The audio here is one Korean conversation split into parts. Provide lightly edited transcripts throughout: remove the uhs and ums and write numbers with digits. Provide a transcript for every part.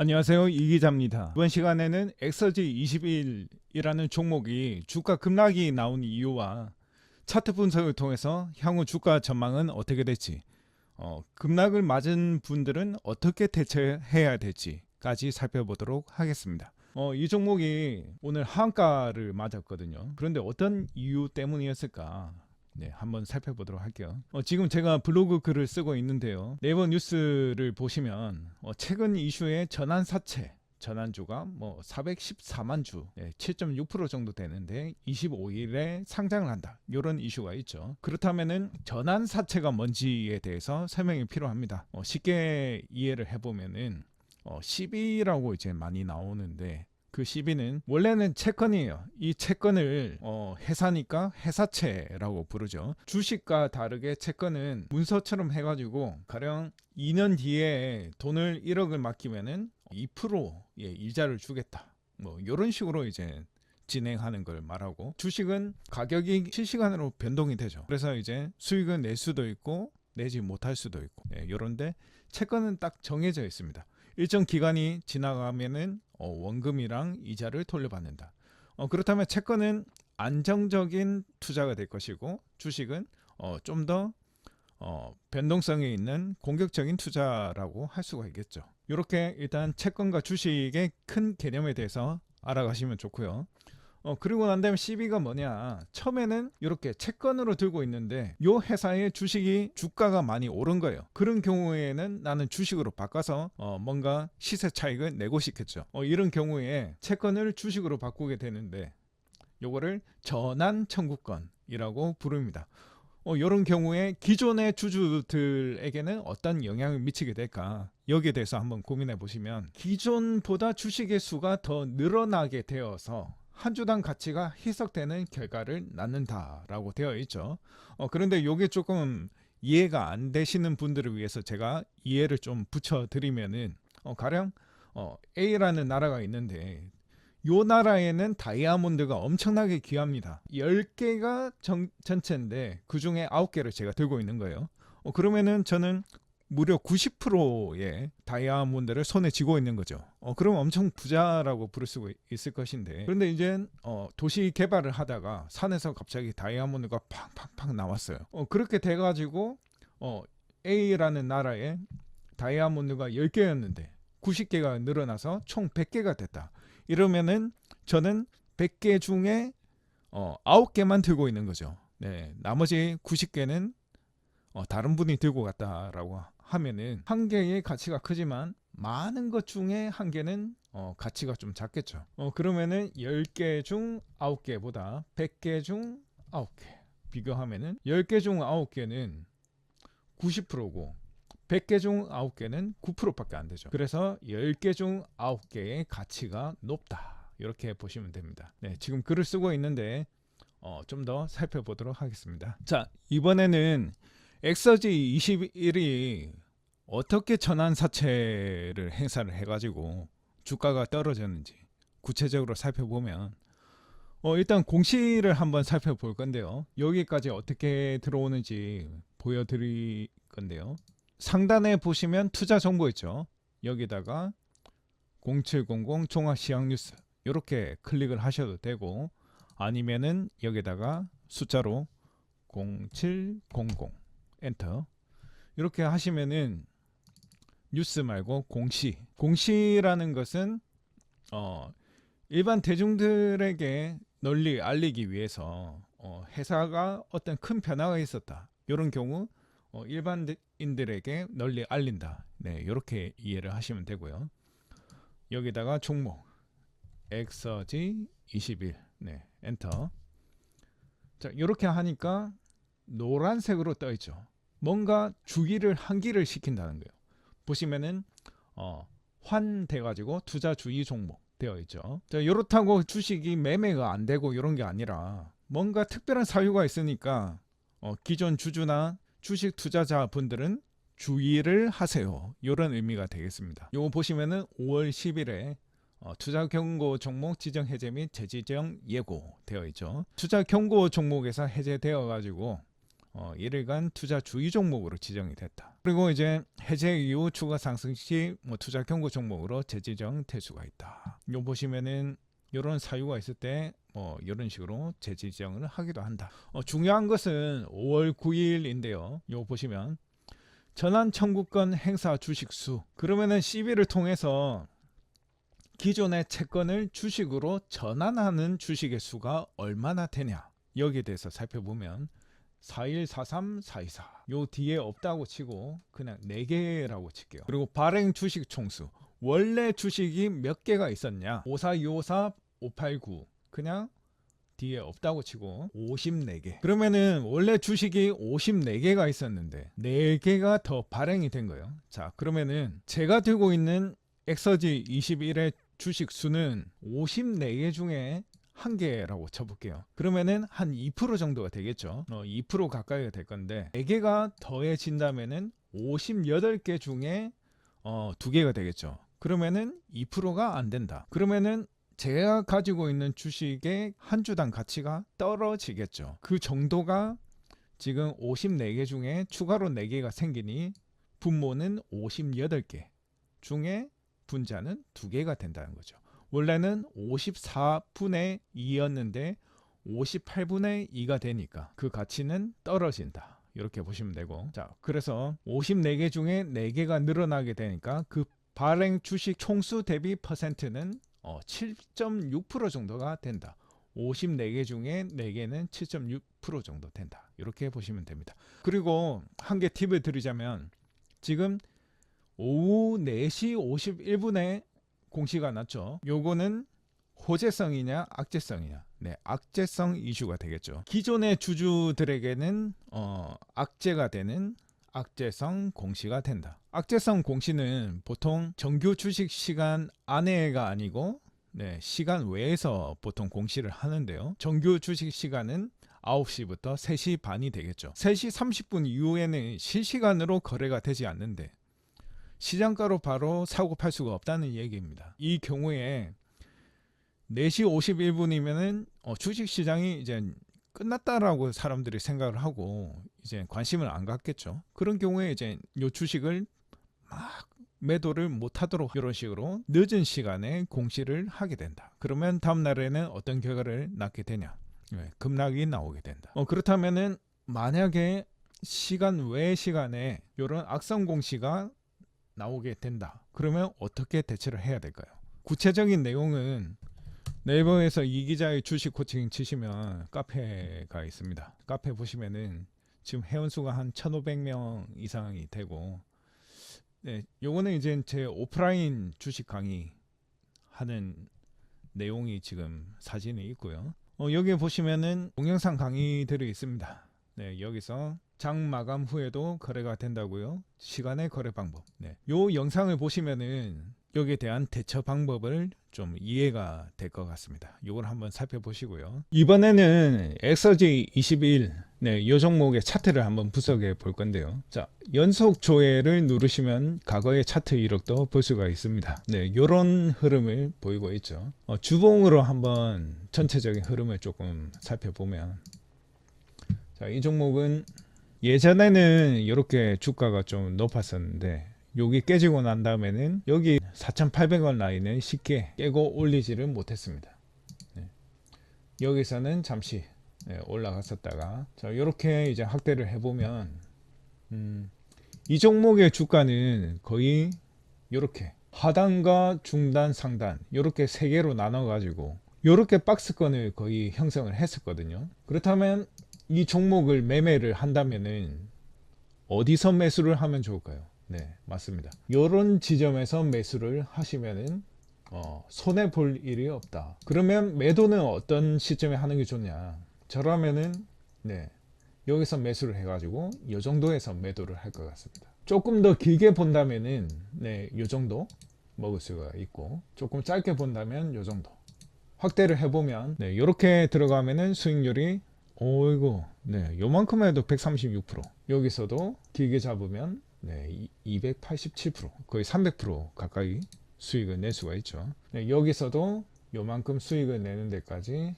안녕하세요, 이 기자입니다. 이번 시간에는 엑서지 21이라는 종목이 주가 급락이 나온 이유와 차트 분석을 통해서 향후 주가 전망은 어떻게 될지, 급락을 맞은 분들은 어떻게 대처해야 될지까지 살펴보도록 하겠습니다. 이 종목이 오늘 하한가를 맞았거든요. 그런데 어떤 이유 때문이었을까? 네, 한번 살펴보도록 할게요. 지금 제가 블로그 글을 쓰고 있는데요. 네이버 뉴스를 보시면 최근 이슈의 전환 사채, 전환주가 414만 주, 7.6% 정도 되는데 25일에 상장을 한다. 이런 이슈가 있죠. 그렇다면은 전환 사채가 뭔지에 대해서 설명이 필요합니다. 쉽게 이해를 해보면은 CB라고 이제 많이 나오는데 그 CB는 원래는 채권이에요. 이 채권을 회사니까 회사채라고 부르죠. 주식과 다르게 채권은 문서처럼 해가지고 가령 2년 뒤에 돈을 1억을 맡기면은 2%의 이자를 주겠다. 이런 식으로 이제 진행하는 걸 말하고, 주식은 가격이 실시간으로 변동이 되죠. 그래서 이제 수익은 낼 수도 있고 내지 못할 수도 있고, 이런데 채권은 딱 정해져 있습니다. 일정 기간이 지나가면은 원금이랑 이자를 돌려받는다. 그렇다면 채권은 안정적인 투자가 될 것이고, 주식은 좀 더 변동성이 있는 공격적인 투자라고 할 수가 있겠죠. 이렇게 일단 채권과 주식의 큰 개념에 대해서 알아가시면 좋고요. 그리고 난 다음에 CB가 뭐냐, 처음에는 이렇게 채권으로 들고 있는데 요 회사의 주식이 주가가 많이 오른 거예요. 그런 경우에는 나는 주식으로 바꿔서 뭔가 시세 차익을 내고 싶겠죠. 이런 경우에 채권을 주식으로 바꾸게 되는데 요거를 전환 청구권이라고 부릅니다. 이런 경우에 기존의 주주들에게는 어떤 영향을 미치게 될까, 여기에 대해서 한번 고민해 보시면, 기존보다 주식의 수가 더 늘어나게 되어서 한 주당 가치가 희석되는 결과를 낳는다라고 되어 있죠. 그런데 이게 조금 이해가 안 되시는 분들을 위해서 제가 이해를 좀 붙여드리면은, 가령 A라는 나라가 있는데 요 나라에는 다이아몬드가 엄청나게 귀합니다. 10개가 전체인데 그 중에 9개를 제가 들고 있는 거예요. 그러면은 저는 무려 90%의 다이아몬드를 손에 쥐고 있는 거죠. 그러면 엄청 부자라고 부를 수 있을 것인데, 그런데 이제 도시 개발을 하다가 산에서 갑자기 다이아몬드가 팡팡팡 나왔어요. 그렇게 돼가지고 A라는 나라에 다이아몬드가 10개였는데 90개가 늘어나서 총 100개가 됐다. 이러면은 저는 100개 중에 9개만 들고 있는 거죠. 네, 나머지 90개는 다른 분이 들고 갔다라고 하면은 한 개의 가치가 크지만 많은 것 중에 한 개는 가치가 좀 작겠죠. 그러면은 10개 중 9개보다 100개 중 9개 비교하면은 10개 중 9개는 90%고 100개 중 9개는 9%밖에 안 되죠. 그래서 10개 중 9개의 가치가 높다, 이렇게 보시면 됩니다. 네, 지금 글을 쓰고 있는데 좀 더 살펴보도록 하겠습니다. 자, 이번에는 엑서지 21이 어떻게 전환 사채를 행사를 해가지고 주가가 떨어졌는지 구체적으로 살펴보면, 일단 공시를 한번 살펴볼 건데요. 여기까지 어떻게 들어오는지 보여드릴 건데요. 상단에 보시면 투자 정보 있죠. 여기다가 0700 종합시황뉴스 이렇게 클릭을 하셔도 되고, 아니면은 여기다가 숫자로 0700 엔터 이렇게 하시면은 뉴스 말고 공시라는 것은 일반 대중들에게 널리 알리기 위해서 회사가 어떤 큰 변화가 있었다, 이런 경우 일반인들에게 널리 알린다. 네, 이렇게 이해를 하시면 되고요. 여기다가 종목 엑서지 21, 네, 엔터. 자, 이렇게 하니까 노란색으로 떠 있죠. 뭔가 주기를 환기를 시킨다는 거예요. 보시면은 환돼 가지고 투자 주의 종목 되어 있죠. 자, 이렇다고 주식이 매매가 안 되고 이런 게 아니라 뭔가 특별한 사유가 있으니까 기존 주주나 주식 투자자 분들은 주의를 하세요, 이런 의미가 되겠습니다. 요거 보시면은 5월 10일에 투자 경고 종목 지정 해제 및 재지정 예고 되어 있죠. 투자 경고 종목에서 해제되어 가지고 1일간 투자 주의 종목으로 지정이 됐다. 그리고 이제 해제 이후 추가 상승 시 투자 경고 종목으로 재지정 될 수가 있다. 요 보시면은 이런 사유가 있을 때 이런 식으로 재지정을 하기도 한다. 중요한 것은 5월 9일인데요. 요 보시면 전환 청구권 행사 주식 수. 그러면은 CB를 통해서 기존의 채권을 주식으로 전환하는 주식의 수가 얼마나 되냐. 여기에 대해서 살펴보면 4143, 424. 요 뒤에 없다고 치고 그냥 4개라고 칠게요. 그리고 발행 주식 총수. 원래 주식이 몇 개가 있었냐? 54, 254, 589. 그냥 뒤에 없다고 치고 54개. 그러면은 원래 주식이 54개가 있었는데 4개가 더 발행이 된 거예요. 자, 그러면은 제가 들고 있는 엑서지 21의 주식 수는 54개 중에 1개라고 쳐볼게요. 그러면은 한 2% 정도가 되겠죠. 2% 가까이가 될 건데 4개가 더해진다면은 58개 중에 2개가 되겠죠. 그러면은 2%가 안 된다. 그러면은 제가 가지고 있는 주식의 한 주당 가치가 떨어지겠죠. 그 정도가 지금 54개 중에 추가로 4개가 생기니 분모는 58개 중에 분자는 2개가 된다는 거죠. 원래는 54분의 2였는데 58분의 2가 되니까 그 가치는 떨어진다. 이렇게 보시면 되고, 자, 그래서 54개 중에 4개가 늘어나게 되니까 그 발행 주식 총수 대비 퍼센트는 7.6% 정도가 된다. 54개 중에 4개는 7.6% 정도 된다. 이렇게 보시면 됩니다. 그리고 한 개 팁을 드리자면 지금 오후 4시 51분에 공시가 났죠. 요거는 호재성이냐 악재성이냐. 네, 악재성 이슈가 되겠죠. 기존의 주주들에게는 악재가 되는 악재성 공시가 된다. 악재성 공시는 보통 정규 주식 시간 안에가 아니고 시간 외에서 보통 공시를 하는데요. 정규 주식 시간은 9시부터 3시 반이 되겠죠. 3시 30분 이후에는 실시간으로 거래가 되지 않는데 시장가로 바로 사고 팔 수가 없다는 얘기입니다. 이 경우에 4시 51분이면은 주식시장이 이제 끝났다라고 사람들이 생각을 하고 이제 관심을 안 갖겠죠. 그런 경우에 이제 요 주식을 막 매도를 못하도록 이런 식으로 늦은 시간에 공시를 하게 된다. 그러면 다음 날에는 어떤 결과를 낳게 되냐? 급락이 나오게 된다. 그렇다면은 만약에 시간 외 시간에 이런 악성 공시가 나오게 된다. 그러면 어떻게 대처를 해야 될까요? 구체적인 내용은 네이버에서 이 기자의 주식 코칭 치시면 카페가 있습니다. 카페 보시면은 지금 회원수가 한 1,500명 이상이 되고, 요거는 이제 제 오프라인 주식 강의 하는 내용이 지금 사진이 있고요. 여기에 보시면은 동영상 강의들이 있습니다. 여기서 장 마감 후에도 거래가 된다고요. 시간의 거래 방법. 요 영상을 보시면은 여기에 대한 대처 방법을 좀 이해가 될 것 같습니다. 이걸 한번 살펴보시고요. 이번에는 엑서지 21, 이 종목의 차트를 한번 분석해 볼 건데요. 자, 연속 조회를 누르시면 과거의 차트 이력도 볼 수가 있습니다. 이런 흐름을 보이고 있죠. 주봉으로 한번 전체적인 흐름을 조금 살펴보면, 자, 이 종목은 예전에는 이렇게 주가가 좀 높았었는데 여기 깨지고 난 다음에는 여기 4,800원 라인을 쉽게 깨고 올리지를 못했습니다. 여기서는 잠시 올라갔었다가, 자, 이렇게 이제 확대를 해보면 이 종목의 주가는 거의 이렇게 하단과 중단, 상단 이렇게 세 개로 나눠 가지고 이렇게 박스권을 거의 형성을 했었거든요. 그렇다면 이 종목을 매매를 한다면은 어디서 매수를 하면 좋을까요? 맞습니다. 이런 지점에서 매수를 하시면은 손해 볼 일이 없다. 그러면 매도는 어떤 시점에 하는 게 좋냐? 저라면은 여기서 매수를 해가지고 이 정도에서 매도를 할 것 같습니다. 조금 더 길게 본다면은 이 정도 먹을 수가 있고, 조금 짧게 본다면 이 정도 확대를 해보면 이렇게 들어가면은 수익률이 요만큼 해도 136%. 여기서도 길게 잡으면 287%, 거의 300% 가까이 수익을 낼 수가 있죠. 여기서도 요만큼 수익을 내는 데까지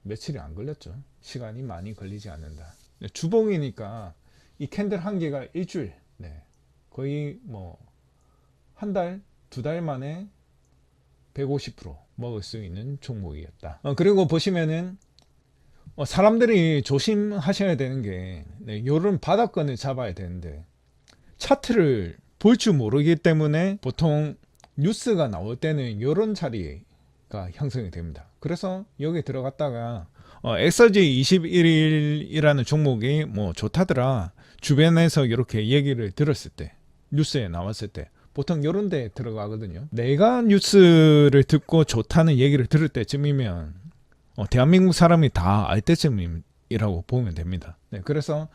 며칠이 안 걸렸죠. 시간이 많이 걸리지 않는다. 네, 주봉이니까 이 캔들 한 개가 일주일, 네, 거의 뭐 한 달, 두 달 만에 150% 먹을 수 있는 종목이었다. 그리고 보시면은 사람들이 조심하셔야 되는 게, 네, 요런 바닥권을 잡아야 되는데 차트를 볼 줄 모르기 때문에 보통 뉴스가 나올 때는 요런 자리가 형성이 됩니다. 그래서 여기 들어갔다가 엑서지 21일이라는 종목이 뭐 좋다더라 주변에서 이렇게 얘기를 들었을 때, 뉴스에 나왔을 때 보통 이런 데 들어가거든요. 내가 뉴스를 듣고 좋다는 얘기를 들을 때쯤이면 대한민국 사람이 다 알 때쯤이라고 보면 됩니다. 네, 그래서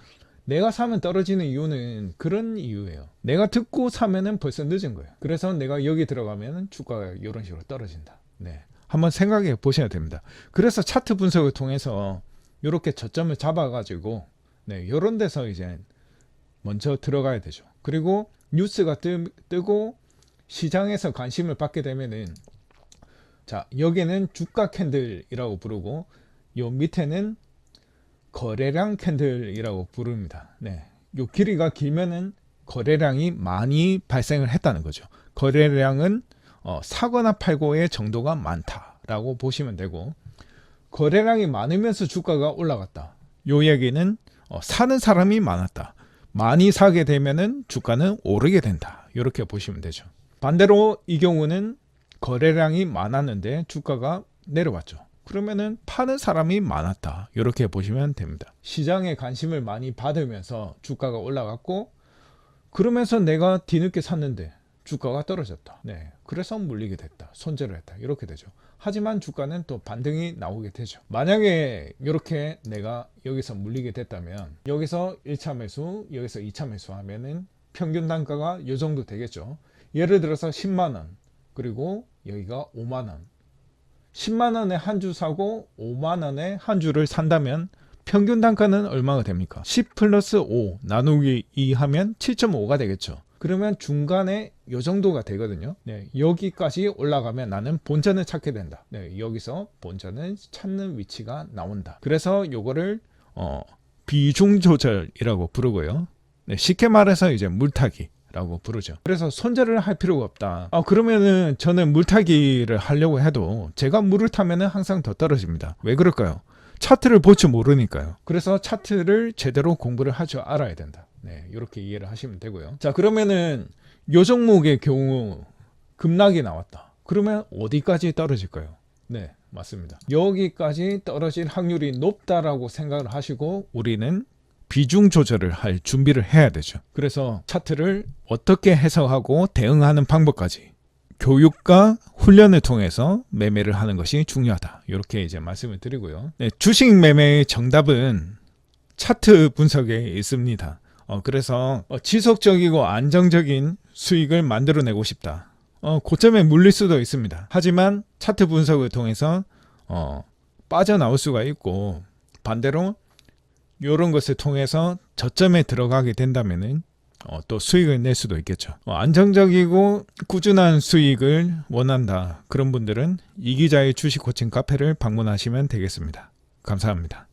내가 사면 떨어지는 이유는 그런 이유예요. 내가 듣고 사면은 벌써 늦은 거예요. 그래서 내가 여기 들어가면 주가가 이런 식으로 떨어진다. 네, 한번 생각해 보셔야 됩니다. 그래서 차트 분석을 통해서 이렇게 저점을 잡아가지고, 네, 이런 데서 이제 먼저 들어가야 되죠. 그리고 뉴스가 뜨고 시장에서 관심을 받게 되면은, 자, 여기는 주가 캔들이라고 부르고 요 밑에는 거래량 캔들이라고 부릅니다. 네, 요 길이가 길면은 거래량이 많이 발생을 했다는 거죠. 거래량은 사거나 팔고의 정도가 많다라고 보시면 되고, 거래량이 많으면서 주가가 올라갔다, 요 얘기는 사는 사람이 많았다, 많이 사게 되면은 주가는 오르게 된다, 이렇게 보시면 되죠. 반대로 이 경우는 거래량이 많았는데 주가가 내려왔죠. 그러면은 파는 사람이 많았다, 이렇게 보시면 됩니다. 시장에 관심을 많이 받으면서 주가가 올라갔고, 그러면서 내가 뒤늦게 샀는데 주가가 떨어졌다. 네, 그래서 물리게 됐다, 손절을 했다, 이렇게 되죠. 하지만 주가는 또 반등이 나오게 되죠. 만약에 이렇게 내가 여기서 물리게 됐다면 여기서 1차 매수, 여기서 2차 매수 하면은 평균 단가가 이 정도 되겠죠. 예를 들어서 10만원, 그리고 여기가 5만원, 10만원에 한 주 사고 5만원에 한 주를 산다면 평균 단가는 얼마가 됩니까? 10 플러스 5 나누기 2 하면 7.5가 되겠죠. 그러면 중간에 이 정도가 되거든요. 네, 여기까지 올라가면 나는 본전을 찾게 된다. 네, 여기서 본전을 찾는 위치가 나온다. 그래서 요거를 비중 조절이라고 부르고요. 네, 쉽게 말해서 이제 물타기라고 부르죠. 그래서 손절을 할 필요가 없다. 그러면은 저는 물타기를 하려고 해도 제가 물을 타면은 항상 더 떨어집니다. 왜 그럴까요? 차트를 볼 줄 모르니까요. 그래서 차트를 제대로 공부를 할 줄 알아야 된다. 네, 이렇게 이해를 하시면 되고요. 자, 그러면은 요 종목의 경우 급락이 나왔다. 그러면 어디까지 떨어질까요? 네, 맞습니다. 여기까지 떨어질 확률이 높다라고 생각을 하시고 우리는 비중 조절을 할 준비를 해야 되죠. 그래서 차트를 어떻게 해석하고 대응하는 방법까지 교육과 훈련을 통해서 매매를 하는 것이 중요하다, 이렇게 이제 말씀을 드리고요. 네, 주식 매매의 정답은 차트 분석에 있습니다. 그래서 지속적이고 안정적인 수익을 만들어내고 싶다. 고점에 물릴 수도 있습니다. 하지만 차트 분석을 통해서 빠져나올 수가 있고, 반대로 이런 것을 통해서 저점에 들어가게 된다면은 또 수익을 낼 수도 있겠죠. 안정적이고 꾸준한 수익을 원한다, 그런 분들은 이기자의 주식 코칭 카페를 방문하시면 되겠습니다. 감사합니다.